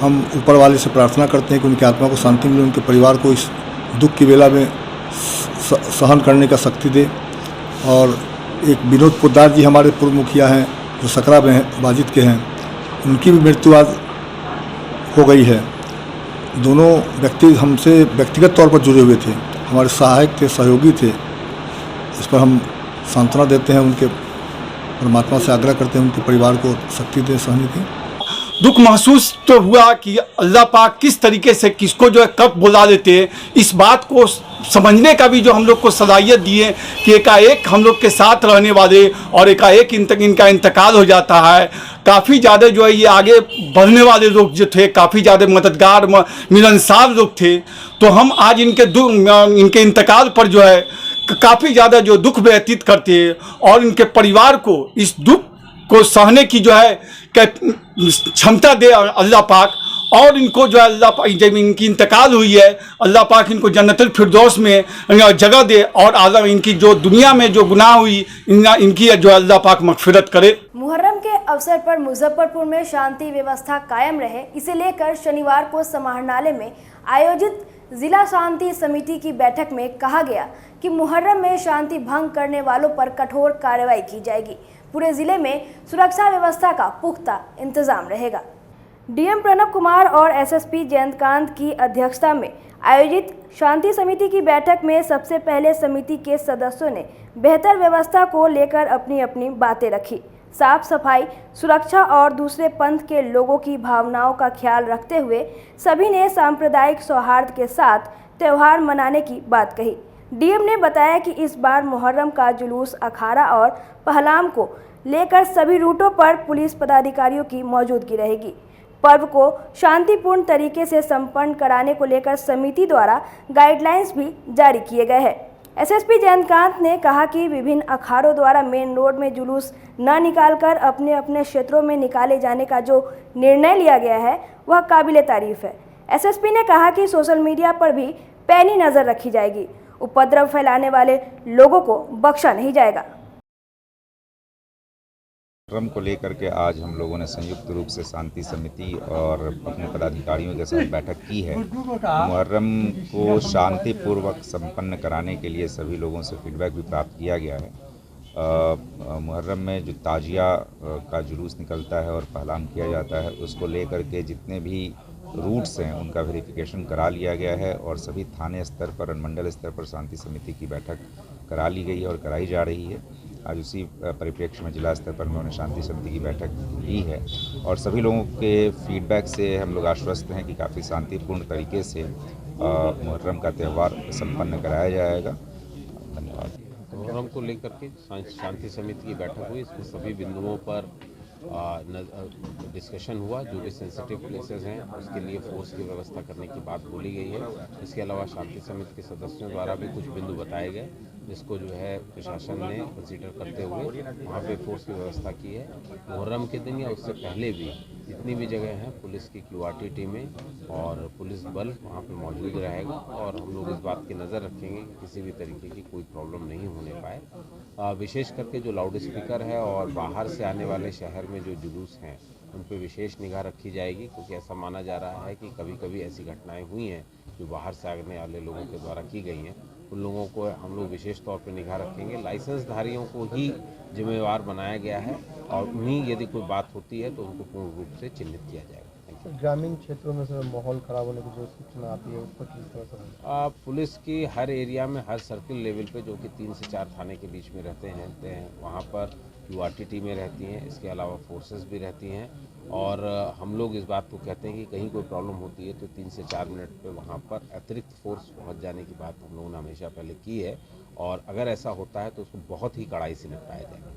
हम ऊपर वाले से प्रार्थना करते हैं कि उनकी आत्मा को शांति मिले, उनके परिवार को इस दुख की वेला में सहन करने का शक्ति दे। और एक विनोद पोद्दार जी हमारे पूर्व मुखिया हैं जो सकरा में हैं, वाजिद के हैं, उनकी भी मृत्यु आज हो गई है। दोनों व्यक्ति हमसे व्यक्तिगत तौर पर जुड़े हुए थे, हमारे सहायक थे, सहयोगी थे। इस पर हम सांत्वना देते हैं, उनके परमात्मा से आग्रह करते हैं उनके परिवार को शक्ति दे सहने की। दुख महसूस तो हुआ कि अल्लाह पाक किस तरीके से किसको जो है कब बुला देते हैं, इस बात को समझने का भी जो हम लोग को सलाहियत दी है कि एकाएक हम लोग के साथ रहने वाले और एकाएक इनका इंतकाल हो जाता है। काफ़ी ज़्यादा जो है ये आगे बढ़ने वाले लोग जो थे, काफ़ी ज़्यादा मददगार मिलनसार लोग थे। तो हम आज इनके इंतकाल पर जो है काफ़ी ज़्यादा जो दुख व्यतीत करते हैं और इनके परिवार को इस दुख को सहने की जो है क्षमता दे अल्लाह पाक। और इनको जो है अल्लाह पाक, जब इनकी इंतकाल हुई है, अल्लाह पाक इनको जन्नतुल फिरदौस में जगह दे और आला इनकी जो दुनिया में जो गुनाह हुई इनकी जो अल्लाह पाक मगफिरत करे। मुहर्रम के अवसर पर मुजफ्फरपुर में शांति व्यवस्था कायम रहे, इसे लेकर शनिवार को समाहरणालय में आयोजित जिला शांति समिति की बैठक में कहा गया कि मुहर्रम में शांति भंग करने वालों पर कठोर कार्रवाई की जाएगी। पूरे जिले में सुरक्षा व्यवस्था का पुख्ता इंतजाम रहेगा। डीएम प्रणब कुमार और एसएसपी जयंतकांत की अध्यक्षता में आयोजित शांति समिति की बैठक में सबसे पहले समिति के सदस्यों ने बेहतर व्यवस्था को लेकर अपनी अपनी बातें रखी। साफ सफाई, सुरक्षा और दूसरे पंथ के लोगों की भावनाओं का ख्याल रखते हुए सभी ने सांप्रदायिक सौहार्द के साथ त्यौहार मनाने की बात कही। डीएम ने बताया कि इस बार मुहर्रम का जुलूस अखाड़ा और पहलाम को लेकर सभी रूटों पर पुलिस पदाधिकारियों की मौजूदगी रहेगी। पर्व को शांतिपूर्ण तरीके से संपन्न कराने को लेकर समिति द्वारा गाइडलाइंस भी जारी किए गए हैं। एसएसपी जयंतकांत ने कहा कि विभिन्न अखाड़ों द्वारा मेन रोड में जुलूस न निकालकर अपने अपने क्षेत्रों में निकाले जाने का जो निर्णय लिया गया है वह काबिले तारीफ है। एसएसपी ने कहा कि सोशल मीडिया पर भी पैनी नज़र रखी जाएगी, उपद्रव फैलाने वाले लोगों को बख्शा नहीं जाएगा। मुहर्रम को लेकर के आज हम लोगों ने संयुक्त रूप से शांति समिति और अपने पदाधिकारियों के साथ बैठक की है। मुहर्रम को शांतिपूर्वक संपन्न कराने के लिए सभी लोगों से फीडबैक भी प्राप्त किया गया है मुहर्रम में जो ताजिया का जुलूस निकलता है और पहलाम किया जाता है, उसको लेकर के जितने भी रूट्स हैं उनका वेरिफिकेशन करा लिया गया है और सभी थाने स्तर पर, अनुमंडल स्तर पर शांति समिति की बैठक करा ली गई है और कराई जा रही है। आज उसी परिप्रेक्ष्य में जिला स्तर पर उन्होंने शांति समिति की बैठक की है और सभी लोगों के फीडबैक से हम लोग आश्वस्त हैं कि काफ़ी शांतिपूर्ण तरीके से मुहर्रम का त्यौहार संपन्न कराया जाएगा। धन्यवाद। मुहर्रम को लेकर के शांति समिति की बैठक हुई, इसमें सभी बिंदुओं पर डिस्कशन हुआ। जो भी सेंसिटिव प्लेसेस हैं उसके लिए फोर्स की व्यवस्था करने की बात बोली गई है। इसके अलावा शांति समिति के सदस्यों द्वारा भी कुछ बिंदु बताए गए जिसको जो है प्रशासन ने कंसीडर करते हुए वहाँ पे फोर्स की व्यवस्था की है। मुहर्रम के दिन या उससे पहले भी जितनी भी जगह हैं पुलिस की QRT टीमें और पुलिस बल वहाँ पे मौजूद रहेगा और हम लोग इस बात की नज़र रखेंगे कि किसी भी तरीके की कोई प्रॉब्लम नहीं होने पाए। विशेष करके जो लाउड स्पीकर है और बाहर से आने वाले शहर में जो जुलूस हैं उन पर विशेष निगाह रखी जाएगी, क्योंकि ऐसा माना जा रहा है कि कभी कभी ऐसी घटनाएँ हुई हैं जो बाहर से आने वाले लोगों के द्वारा की गई हैं। उन लोगों को हम लोग विशेष तौर पर निगाह रखेंगे। लाइसेंसधारियों को ही जिम्मेवार बनाया गया है और उन्हीं यदि कोई बात होती है तो उनको पूर्ण रूप से चिन्हित किया जाएगा। ग्रामीण क्षेत्रों में सर माहौल खराब होने की जो सूचना आती है उस पर किस तरह से? पुलिस की हर एरिया में, हर सर्किल लेवल पे जो कि 3 से 4 थाने के बीच में रहते हैं वहाँ पर QRT टीमें रहती हैं। इसके अलावा फोर्सेस भी रहती हैं और हम लोग इस बात को कहते हैं कि कहीं कोई प्रॉब्लम होती है तो 3 से 4 मिनट पे वहाँ पर अतिरिक्त फोर्स पहुँच जाने की बात हम लोगों ने हमेशा पहले की है और अगर ऐसा होता है तो उसको बहुत ही कड़ाई से निपटाया जाएगा।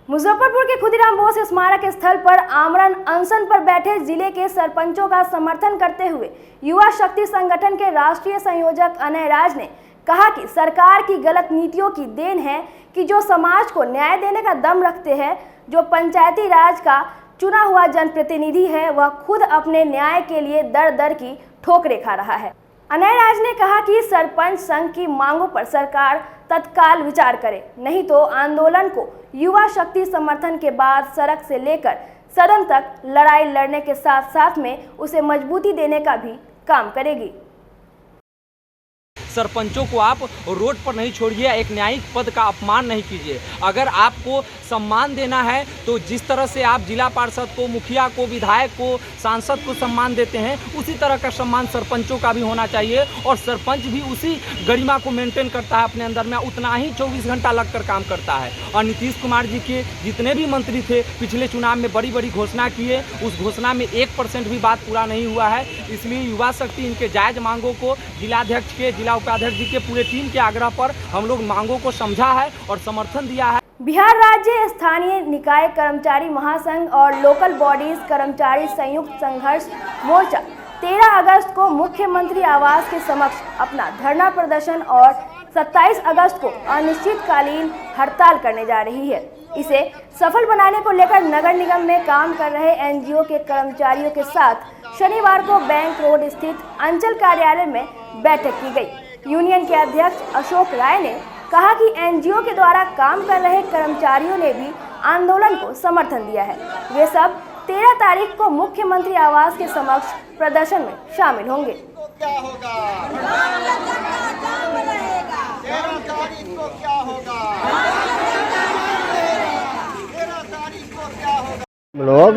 मुजफ्फरपुर के खुदीराम बोस स्मारक स्थल पर आमरण अनशन पर बैठे जिले के सरपंचों का समर्थन करते हुए युवा शक्ति संगठन के राष्ट्रीय संयोजक अनय राज ने कहा कि सरकार की गलत नीतियों की देन है कि जो समाज को न्याय देने का दम रखते हैं, जो पंचायती राज का चुना हुआ जनप्रतिनिधि है, वह खुद अपने न्याय के लिए दर दर की ठोकरें खा रहा है। अनय राज ने कहा कि सरपंच संघ की मांगों पर सरकार तत्काल विचार करे, नहीं तो आंदोलन को युवा शक्ति समर्थन के बाद सड़क से लेकर सदन तक लड़ाई लड़ने के साथ साथ में उसे मजबूती देने का भी काम करेगी। सरपंचों को आप रोड पर नहीं छोड़िए, एक न्यायिक पद का अपमान नहीं कीजिए। अगर आपको सम्मान देना है तो जिस तरह से आप जिला पार्षद को, मुखिया को, विधायक को, सांसद को सम्मान देते हैं, उसी तरह का सम्मान सरपंचों का भी होना चाहिए और सरपंच भी उसी गरिमा को मेंटेन करता है अपने अंदर में, उतना ही 24 घंटा लगकर काम करता है। और नीतीश कुमार जी के जितने भी मंत्री थे पिछले चुनाव में बड़ी बड़ी घोषणा किए, उस घोषणा में 1% भी बात पूरा नहीं हुआ है। इसलिए युवा शक्ति इनके जायज़ मांगों को जिलाध्यक्ष के, जिला उपाध्यक्ष जी के पूरे टीम के आग्रह पर हम लोग मांगों को समझा है और समर्थन दिया है। बिहार राज्य स्थानीय निकाय कर्मचारी महासंघ और लोकल बॉडीज कर्मचारी संयुक्त संघर्ष मोर्चा 13 अगस्त को मुख्यमंत्री आवास के समक्ष अपना धरना प्रदर्शन और 27 अगस्त को अनिश्चितकालीन हड़ताल करने जा रही है। इसे सफल बनाने को लेकर नगर निगम में काम कर रहे NGO के कर्मचारियों के साथ शनिवार को बैंक रोड स्थित अंचल कार्यालय में बैठक की गई। यूनियन के अध्यक्ष अशोक राय ने कहा कि NGO के द्वारा काम कर रहे कर्मचारियों ने भी आंदोलन को समर्थन दिया है। वे सब 13 तारीख को मुख्यमंत्री आवास के समक्ष प्रदर्शन में शामिल होंगे। क्या होगा? हम लोग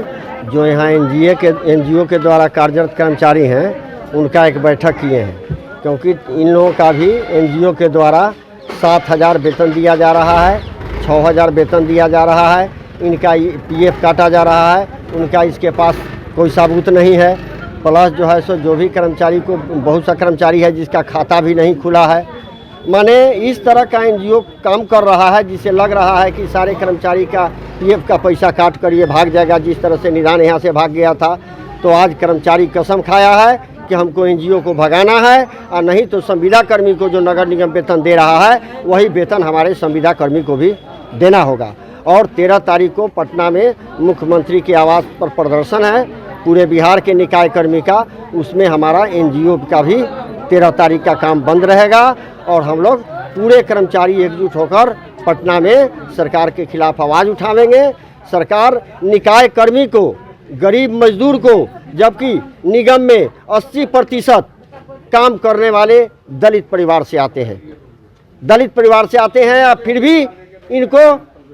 जो यहाँ NGO के द्वारा कार्यरत कर्मचारी हैं उनका एक बैठक किए हैं, क्योंकि इन लोगों का भी NGO के द्वारा 7,000 वेतन दिया जा रहा है, 6,000 वेतन दिया जा रहा है, इनका PF काटा जा रहा है, उनका इसके पास कोई सबूत नहीं है। प्लस जो है सो जो भी कर्मचारी को, बहुत सा कर्मचारी है जिसका खाता भी नहीं खुला है। माने इस तरह का NGO काम कर रहा है जिससे लग रहा है कि सारे कर्मचारी का PF का पैसा काट कर ये भाग जाएगा। जिस तरह से निदान यहाँ से भाग गया था, तो आज कर्मचारी कसम खाया है कि हमको NGO को भगाना है, और नहीं तो संविदा कर्मी को जो नगर निगम वेतन दे रहा है वही वेतन हमारे संविदा कर्मी को भी देना होगा। और 13 तारीख को पटना में मुख्यमंत्री के आवास पर प्रदर्शन है पूरे बिहार के निकाय कर्मी का, उसमें हमारा NGO का भी 13 तारीख का काम बंद रहेगा और हम लोग पूरे कर्मचारी एकजुट होकर पटना में सरकार के खिलाफ आवाज़ उठावेंगे। सरकार निकाय कर्मी को, गरीब मजदूर को, जबकि निगम में 80% काम करने वाले दलित परिवार से आते हैं, और फिर भी इनको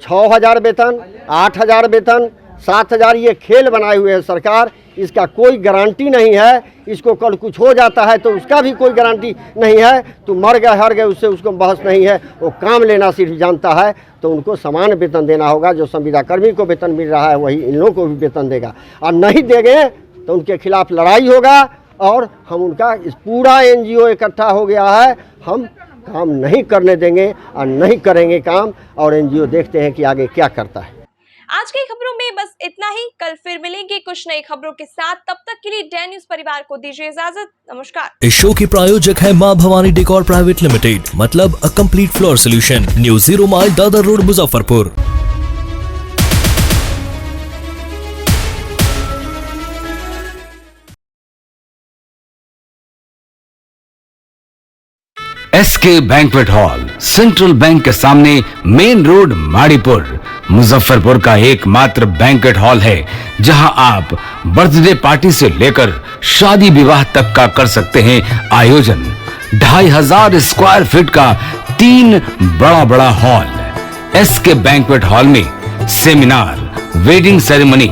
6,000 वेतन, 8,000 वेतन, 7,000 ये खेल बनाए हुए है सरकार। इसका कोई गारंटी नहीं है। इसको कल कुछ हो जाता है तो उसका भी कोई गारंटी नहीं है। तो मर गए हर गए उससे उसको बहस नहीं है। वो काम लेना सिर्फ जानता है। तो उनको समान वेतन देना होगा। जो संविदा कर्मी को वेतन मिल रहा है वही इन लोगों को भी वेतन देगा। और नहीं देंगे तो उनके खिलाफ लड़ाई होगा। और हम उनका इस पूरा NGO इकट्ठा हो गया है। हम काम नहीं करने देंगे और नहीं करेंगे काम। और NGO देखते हैं कि आगे क्या करता है। आज की खबरों में बस इतना ही। कल फिर मिलेंगे कुछ नई खबरों के साथ। तब तक के लिए डे न्यूज परिवार को दीजिए इजाजत। नमस्कार। इस शो की प्रायोजक है मां भवानी डेकोर प्राइवेट लिमिटेड, मतलब a complete floor solution, new 0 mile Dadar road, Muzaffarpur. SK banquet hall, central bank के सामने, मेन रोड, माड़ीपुर, मुजफ्फरपुर का एकमात्र बैंक्वेट हॉल है जहां आप बर्थडे पार्टी से लेकर शादी विवाह तक का कर सकते हैं आयोजन। 2,500 स्क्वायर फीट का 3 बड़ा हॉल। SK बैंक्वेट हॉल में seminar, wedding ceremony,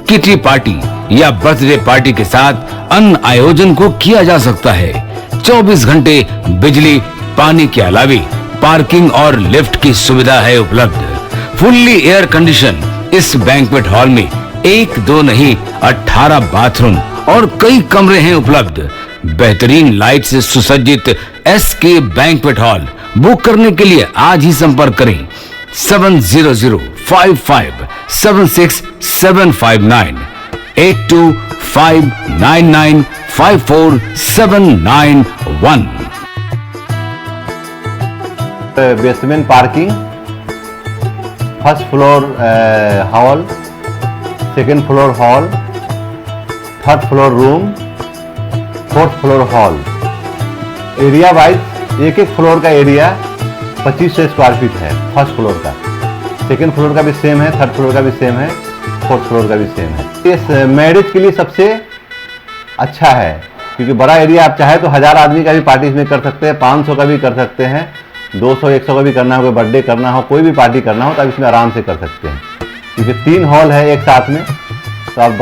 kitty party या बर्थडे पार्टी के साथ अन्य आयोजन को किया जा सकता है। 24 घंटे बिजली पानी के अलावे पार्किंग और लिफ्ट की सुविधा है उपलब्ध। फुल्ली एयर कंडीशन इस बैंक्वेट हॉल में 1, 2 नहीं 18 बाथरूम और कई कमरे हैं उपलब्ध। बेहतरीन लाइट से सुसज्जित SK बैंक्वेट हॉल बुक करने के लिए आज ही संपर्क करें 7005576759 8259954791। Basement parking, first floor hall, second floor hall, third floor room, fourth floor hall. Area wise एक फ्लोर का एरिया 2500 स्क्वायर फीट है फर्स्ट फ्लोर का। सेकेंड फ्लोर का भी सेम है, थर्ड फ्लोर का भी सेम है, फोर्थ फ्लोर का भी सेम है। इस मैरिज के लिए सबसे अच्छा है क्योंकि बड़ा एरिया आप चाहे तो 1000 आदमी का भी पार्टी इसमें कर सकते हैं, 500 का भी कर सकते हैं, 200-100 का भी करना हो, कोई बर्थडे करना हो, कोई भी पार्टी करना हो तो आप इसमें आराम से कर सकते हैं क्योंकि 3 हॉल है एक साथ में। तो आप